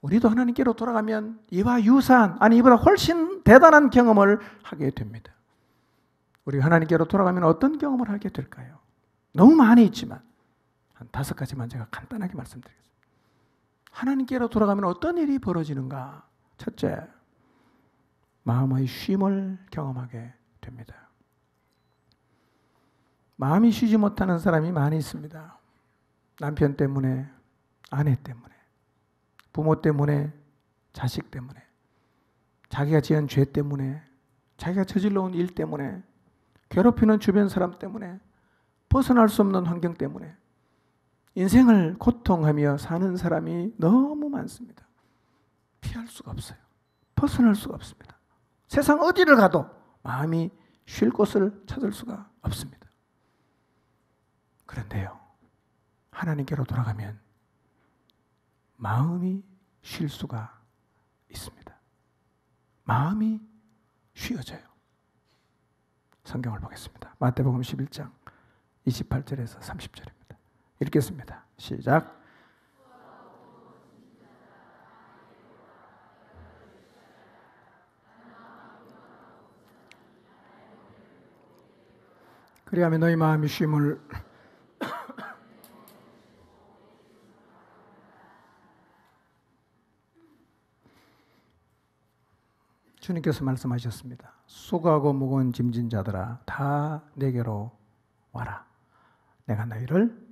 우리도 하나님께로 돌아가면 이와 유사한, 아니 이보다 훨씬 대단한 경험을 하게 됩니다. 우리가 하나님께로 돌아가면 어떤 경험을 하게 될까요? 너무 많이 있지만 한 5가지만 제가 간단하게 말씀드리겠습니다. 하나님께로 돌아가면 어떤 일이 벌어지는가? 첫째, 마음의 쉼을 경험하게 됩니다. 마음이 쉬지 못하는 사람이 많이 있습니다. 남편 때문에, 아내 때문에, 부모 때문에, 자식 때문에, 자기가 지은 죄 때문에, 자기가 저질러 온 일 때문에, 괴롭히는 주변 사람 때문에, 벗어날 수 없는 환경 때문에 인생을 고통하며 사는 사람이 너무 많습니다. 피할 수가 없어요. 벗어날 수가 없습니다. 세상 어디를 가도 마음이 쉴 곳을 찾을 수가 없습니다. 그런데요, 하나님께로 돌아가면 마음이 쉴 수가 있습니다. 마음이 쉬어져요. 성경을 보겠습니다. 마태복음 11장 28절에서 30절입니다. 읽겠습니다. 시작. 그리하면 너희 마음이 쉼을 주님께서 말씀하셨습니다. 수고하고 무거운 짐진 자들아 다 내게로 와라. 내가 너희를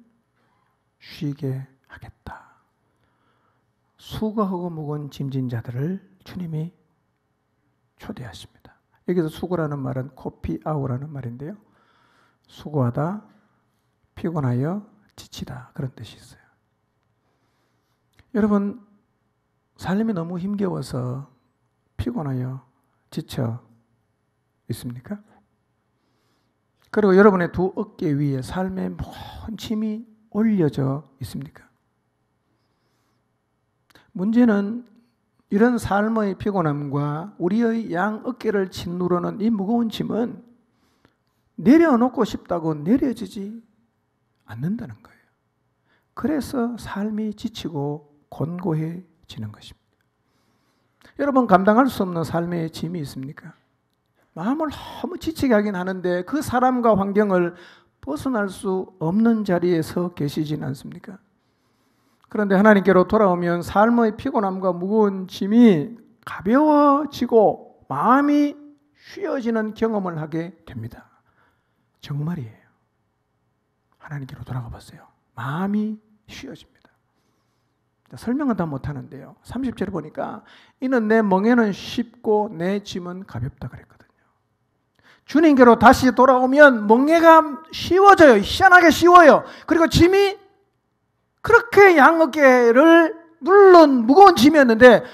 쉬게 하겠다. 수고하고 무거운 짐진 자들을 주님이 초대하십니다. 여기서 수고라는 말은 코피아우라는 말인데요. 수고하다, 피곤하여 지치다 그런 뜻이 있어요. 여러분 삶이 너무 힘겨워서 피곤하여 지쳐 있습니까? 그리고 여러분의 두 어깨 위에 삶의 모든 짐이 올려져 있습니까? 문제는 이런 삶의 피곤함과 우리의 양 어깨를 짓누르는 이 무거운 짐은 내려놓고 싶다고 내려지지 않는다는 거예요. 그래서 삶이 지치고 곤고해지는 것입니다. 여러분 감당할 수 없는 삶의 짐이 있습니까? 마음을 너무 지치게 하긴 하는데 그 사람과 환경을 벗어날 수 없는 자리에 서 계시진 않습니까? 그런데 하나님께로 돌아오면 삶의 피곤함과 무거운 짐이 가벼워지고 마음이 쉬어지는 경험을 하게 됩니다. 정말이에요. 하나님께로 돌아가 보세요. 마음이 쉬어집니다. 설명은 다 못하는데요. 30절에 보니까 이는 내 멍에는 쉽고 내 짐은 가볍다 그랬거든요. 주님께로 다시 돌아오면 멍에가 쉬워져요. 희한하게 쉬워요. 그리고 짐이 그렇게 양어깨를 눌른 무거운 짐이었는데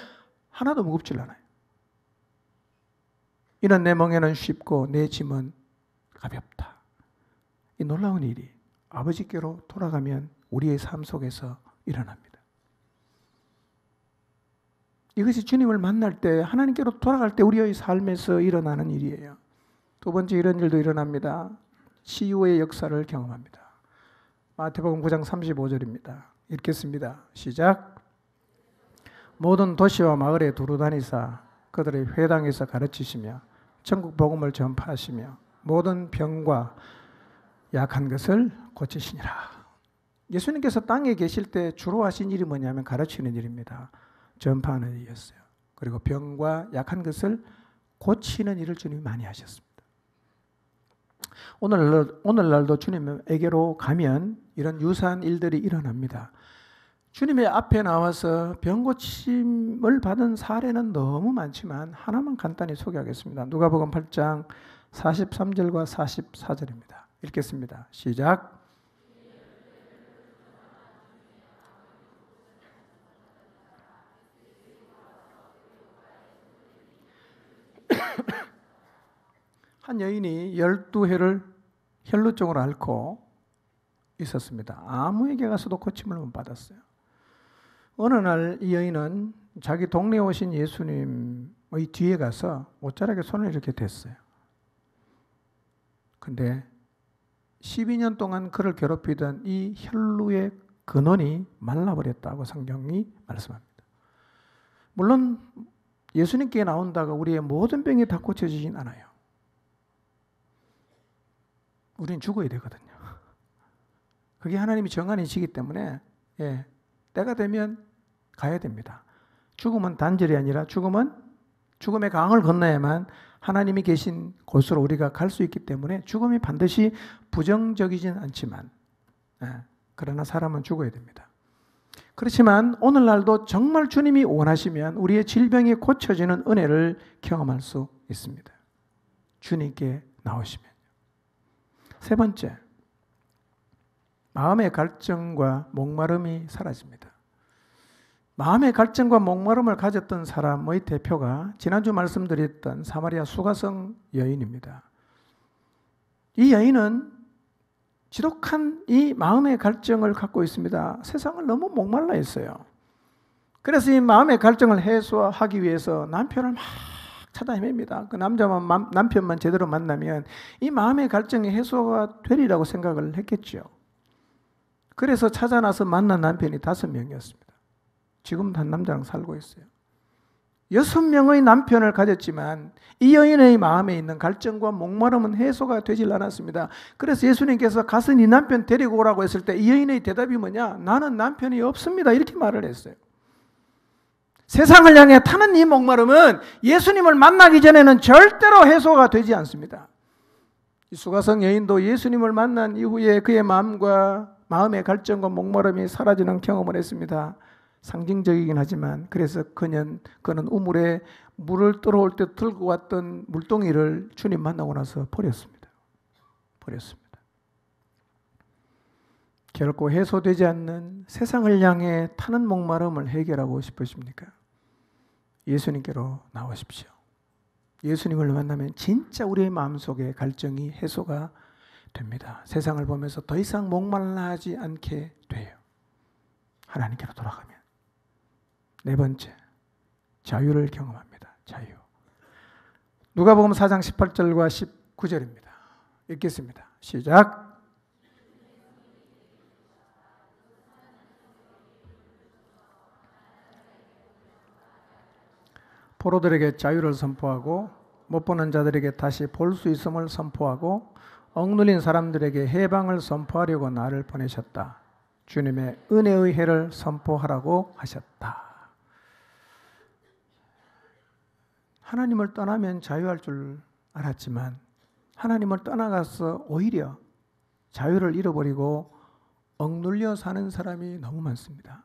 하나도 무겁질 않아요. 이는 내 멍에는 쉽고 내 짐은 가볍다. 이 놀라운 일이 아버지께로 돌아가면 우리의 삶 속에서 일어납니다. 이것이 주님을 만날 때 하나님께로 돌아갈 때 우리의 삶에서 일어나는 일이에요. 두 번째 이런 일도 일어납니다. 치유의 역사를 경험합니다. 마태복음 9장 35절입니다. 읽겠습니다. 시작. 모든 도시와 마을에 두루다니사 그들의 회당에서 가르치시며 전국 복음을 전파하시며 모든 병과 약한 것을 고치시니라. 예수님께서 땅에 계실 때 주로 하신 일이 뭐냐면 가르치는 일입니다. 전파하는 일이었어요. 그리고 병과 약한 것을 고치는 일을 주님이 많이 하셨습니다. 오늘날도 주님에게로 가면 이런 유사한 일들이 일어납니다. 주님의 앞에 나와서 병고침을 받은 사례는 너무 많지만 하나만 간단히 소개하겠습니다. 누가복음 8장 43절과 44절입니다. 읽겠습니다. 시작. 한 여인이 12해를 혈루증으로 앓고 있었습니다. 아무에게 가서도 고침을 못 받았어요. 어느 날 이 여인은 자기 동네에 오신 예수님의 뒤에 가서 옷자락에 손을 이렇게 댔어요. 근데 12년 동안 그를 괴롭히던 이 혈루의 근원이 말라버렸다고 성경이 말씀합니다. 물론 예수님께 나온다가 우리의 모든 병이 다 고쳐지진 않아요. 우린 죽어야 되거든요. 그게 하나님이 정한이시기 때문에 때가 되면 가야 됩니다. 죽음은 단절이 아니라 죽음의 강을 건너야만 하나님이 계신 곳으로 우리가 갈 수 있기 때문에 죽음이 반드시 부정적이진 않지만 그러나 사람은 죽어야 됩니다. 그렇지만 오늘날도 정말 주님이 원하시면 우리의 질병이 고쳐지는 은혜를 경험할 수 있습니다. 주님께 나오시면. 세 번째, 마음의 갈증과 목마름이 사라집니다. 마음의 갈증과 목마름을 가졌던 사람의 대표가 지난주 말씀드렸던 사마리아 수가성 여인입니다. 이 여인은 지독한 이 마음의 갈증을 갖고 있습니다. 세상을 너무 목말라 했어요. 그래서 이 마음의 갈증을 해소하기 위해서 남편을 막 찾아 헤맵니다. 그 남편만 제대로 만나면 이 마음의 갈증이 해소가 되리라고 생각을 했겠죠. 그래서 찾아 나서 만난 남편이 5명이었습니다. 지금도 한 남자랑 살고 있어요. 6명의 남편을 가졌지만 이 여인의 마음에 있는 갈증과 목마름은 해소가 되질 않았습니다. 그래서 예수님께서 가서 네 남편 데리고 오라고 했을 때 이 여인의 대답이 뭐냐? 나는 남편이 없습니다. 이렇게 말을 했어요. 세상을 향해 타는 이 목마름은 예수님을 만나기 전에는 절대로 해소가 되지 않습니다. 이 수가성 여인도 예수님을 만난 이후에 그의 마음의 갈증과 목마름이 사라지는 경험을 했습니다. 상징적이긴 하지만 그래서 그는 우물에 물을 떨어올 때 들고 왔던 물동이를 주님 만나고 나서 버렸습니다. 결코 해소되지 않는 세상을 향해 타는 목마름을 해결하고 싶으십니까? 예수님께로 나오십시오. 예수님을 만나면 진짜 우리의 마음속에 갈증이 해소가 됩니다. 세상을 보면서 더 이상 목말라하지 않게 돼요. 하나님께로 돌아가면. 네 번째, 자유를 경험합니다. 자유. 누가복음 4장 18절과 19절입니다. 읽겠습니다. 시작. 포로들에게 자유를 선포하고 못 보는 자들에게 다시 볼 수 있음을 선포하고 억눌린 사람들에게 해방을 선포하려고 나를 보내셨다. 주님의 은혜의 해를 선포하라고 하셨다. 하나님을 떠나면 자유할 줄 알았지만 하나님을 떠나가서 오히려 자유를 잃어버리고 억눌려 사는 사람이 너무 많습니다.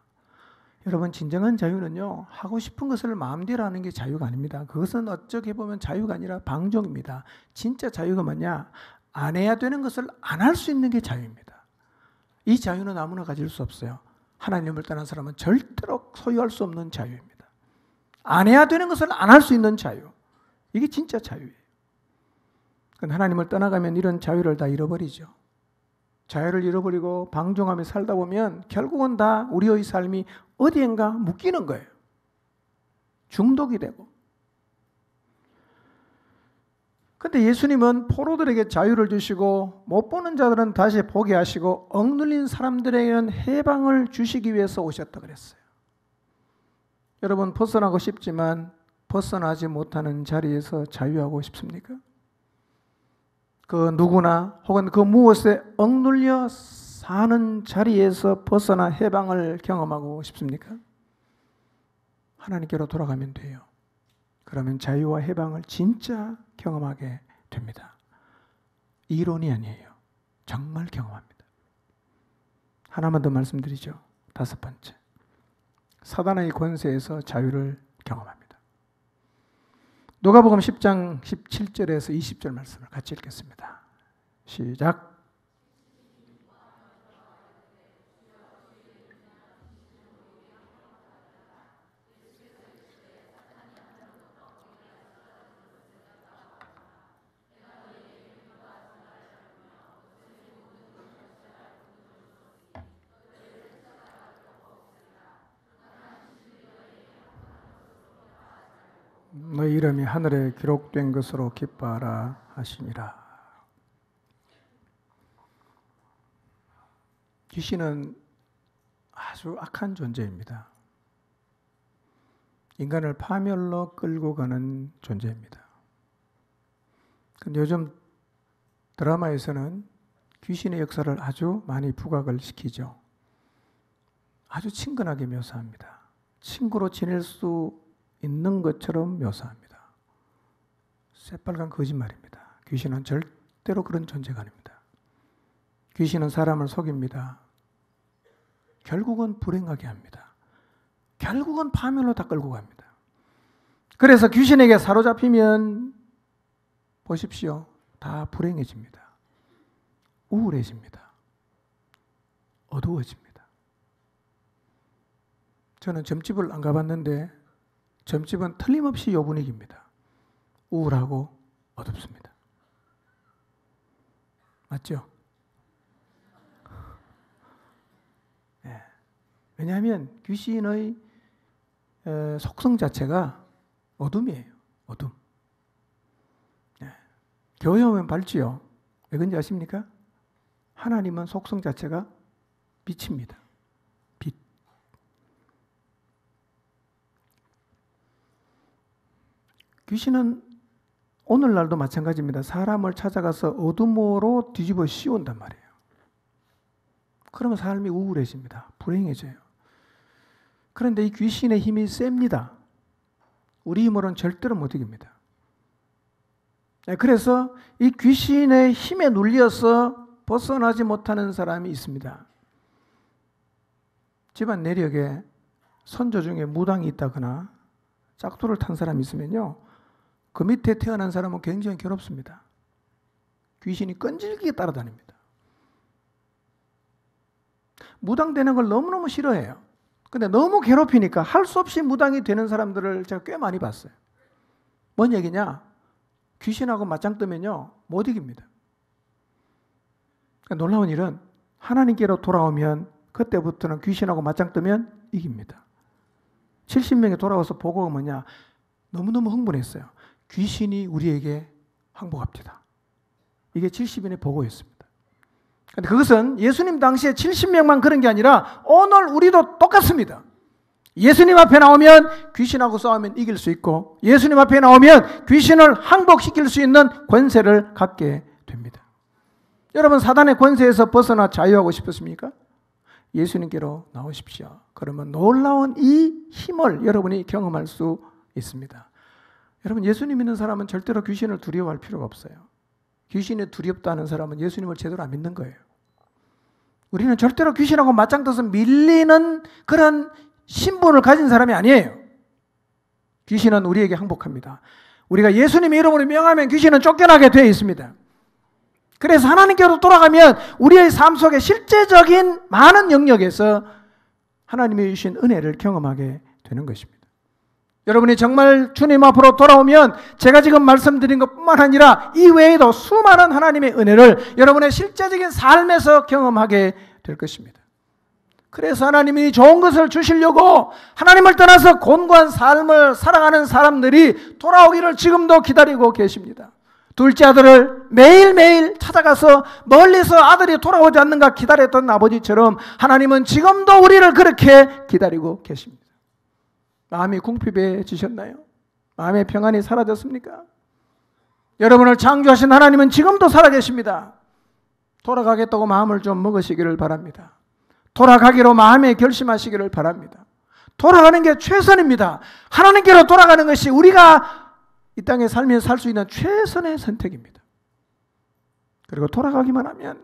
여러분, 진정한 자유는요, 하고 싶은 것을 마음대로 하는 게 자유가 아닙니다. 그것은 어떻게 보면 자유가 아니라 방종입니다. 진짜 자유가 뭐냐? 안 해야 되는 것을 안 할 수 있는 게 자유입니다. 이 자유는 아무나 가질 수 없어요. 하나님을 떠난 사람은 절대로 소유할 수 없는 자유입니다. 안 해야 되는 것을 안 할 수 있는 자유. 이게 진짜 자유예요. 그런데 하나님을 떠나가면 이런 자유를 다 잃어버리죠. 자유를 잃어버리고 방종하며 살다 보면 결국은 다 우리의 삶이 어디엔가 묶이는 거예요. 중독이 되고. 그런데 예수님은 포로들에게 자유를 주시고 못 보는 자들은 다시 보게 하시고 억눌린 사람들에게는 해방을 주시기 위해서 오셨다 그랬어요. 여러분, 벗어나고 싶지만 벗어나지 못하는 자리에서 자유하고 싶습니까? 그 누구나 혹은 그 무엇에 억눌려 사는 자리에서 벗어나 해방을 경험하고 싶습니까? 하나님께로 돌아가면 돼요. 그러면 자유와 해방을 진짜 경험하게 됩니다. 이론이 아니에요. 정말 경험합니다. 하나만 더 말씀드리죠. 다섯 번째, 사단의 권세에서 자유를 경험합니다. 누가복음 10장 17절에서 20절 말씀을 같이 읽겠습니다. 시작. 너희 이름이 하늘에 기록된 것으로 기뻐하라 하시니라. 귀신은 아주 악한 존재입니다. 인간을 파멸로 끌고 가는 존재입니다. 근데 요즘 드라마에서는 귀신의 역사를 아주 많이 부각을 시키죠. 아주 친근하게 묘사합니다. 친구로 지낼 수 있는 것처럼 묘사합니다. 새빨간 거짓말입니다. 귀신은 절대로 그런 존재가 아닙니다. 귀신은 사람을 속입니다. 결국은 불행하게 합니다. 결국은 파멸로 다 끌고 갑니다. 그래서 귀신에게 사로잡히면 보십시오. 다 불행해집니다. 우울해집니다. 어두워집니다. 저는 점집을 안 가봤는데 점집은 틀림없이 요 분위기입니다. 우울하고 어둡습니다. 맞죠? 네. 왜냐하면 귀신의 속성 자체가 어둠이에요. 어둠. 네. 교회 오면 밝지요. 왜 그런지 아십니까? 하나님은 속성 자체가 빛입니다. 빛. 귀신은 오늘날도 마찬가지입니다. 사람을 찾아가서 어둠으로 뒤집어 씌운단 말이에요. 그러면 삶이 우울해집니다. 불행해져요. 그런데 이 귀신의 힘이 셉니다. 우리 힘으로는 절대로 못 이깁니다. 그래서 이 귀신의 힘에 눌려서 벗어나지 못하는 사람이 있습니다. 집안 내력에 손주 중에 무당이 있다거나 짝두를 탄 사람이 있으면요, 그 밑에 태어난 사람은 굉장히 괴롭습니다. 귀신이 끈질기게 따라다닙니다. 무당되는 걸 너무너무 싫어해요. 근데 너무 괴롭히니까 할 수 없이 무당이 되는 사람들을 제가 꽤 많이 봤어요. 뭔 얘기냐? 귀신하고 맞짱 뜨면요, 못 이깁니다. 그러니까 놀라운 일은 하나님께로 돌아오면 그때부터는 귀신하고 맞짱 뜨면 이깁니다. 70명이 돌아와서 보고가 뭐냐? 너무너무 흥분했어요. 귀신이 우리에게 항복합니다. 이게 70인의 보고였습니다. 근데 그것은 예수님 당시에 70명만 그런 게 아니라 오늘 우리도 똑같습니다. 예수님 앞에 나오면 귀신하고 싸우면 이길 수 있고, 예수님 앞에 나오면 귀신을 항복시킬 수 있는 권세를 갖게 됩니다. 여러분, 사단의 권세에서 벗어나 자유하고 싶으십니까? 예수님께로 나오십시오. 그러면 놀라운 이 힘을 여러분이 경험할 수 있습니다. 여러분, 예수님 믿는 사람은 절대로 귀신을 두려워할 필요가 없어요. 귀신이 두렵다는 사람은 예수님을 제대로 안 믿는 거예요. 우리는 절대로 귀신하고 맞짱 떠서 밀리는 그런 신분을 가진 사람이 아니에요. 귀신은 우리에게 항복합니다. 우리가 예수님의 이름으로 명하면 귀신은 쫓겨나게 되어 있습니다. 그래서 하나님께로 돌아가면 우리의 삶 속에 실제적인 많은 영역에서 하나님이 주신 은혜를 경험하게 되는 것입니다. 여러분이 정말 주님 앞으로 돌아오면 제가 지금 말씀드린 것뿐만 아니라 이 외에도 수많은 하나님의 은혜를 여러분의 실제적인 삶에서 경험하게 될 것입니다. 그래서 하나님이 좋은 것을 주시려고 하나님을 떠나서 곤고한 삶을 살아가는 사람들이 돌아오기를 지금도 기다리고 계십니다. 둘째 아들을 매일매일 찾아가서 멀리서 아들이 돌아오지 않는가 기다렸던 아버지처럼 하나님은 지금도 우리를 그렇게 기다리고 계십니다. 마음이 궁핍해지셨나요? 마음의 평안이 사라졌습니까? 여러분을 창조하신 하나님은 지금도 살아계십니다. 돌아가겠다고 마음을 좀 먹으시기를 바랍니다. 돌아가기로 마음에 결심하시기를 바랍니다. 돌아가는 게 최선입니다. 하나님께로 돌아가는 것이 우리가 이 땅에 살면서 살 수 있는 최선의 선택입니다. 그리고 돌아가기만 하면,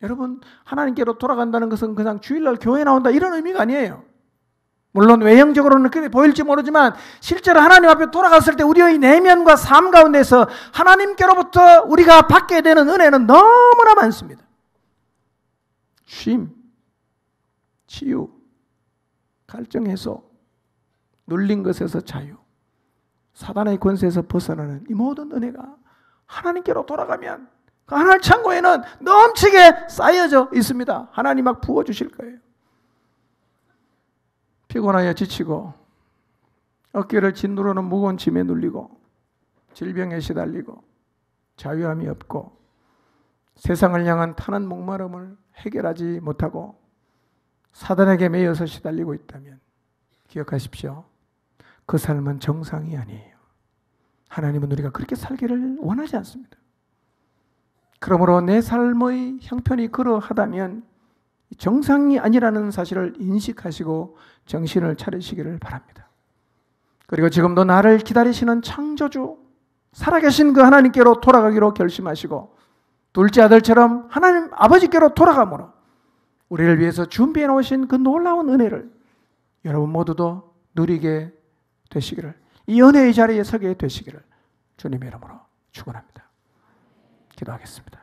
여러분, 하나님께로 돌아간다는 것은 그냥 주일날 교회 나온다 이런 의미가 아니에요. 물론 외형적으로는 그렇게 보일지 모르지만 실제로 하나님 앞에 돌아갔을 때 우리의 내면과 삶 가운데서 하나님께로부터 우리가 받게 되는 은혜는 너무나 많습니다. 쉼, 치유, 갈증 해소, 눌린 것에서 자유, 사단의 권세에서 벗어나는 이 모든 은혜가 하나님께로 돌아가면 그 하늘 창고에는 넘치게 쌓여져 있습니다. 하나님 막 부어주실 거예요. 피곤하여 지치고 어깨를 짓누르는 무거운 짐에 눌리고 질병에 시달리고 자유함이 없고 세상을 향한 타는 목마름을 해결하지 못하고 사단에게 매여서 시달리고 있다면 기억하십시오. 그 삶은 정상이 아니에요. 하나님은 우리가 그렇게 살기를 원하지 않습니다. 그러므로 내 삶의 형편이 그러하다면 정상이 아니라는 사실을 인식하시고 정신을 차리시기를 바랍니다. 그리고 지금도 나를 기다리시는 창조주, 살아계신 그 하나님께로 돌아가기로 결심하시고 둘째 아들처럼 하나님 아버지께로 돌아가므로 우리를 위해서 준비해 놓으신 그 놀라운 은혜를 여러분 모두도 누리게 되시기를, 이 은혜의 자리에 서게 되시기를 주님의 이름으로 축원합니다. 기도하겠습니다.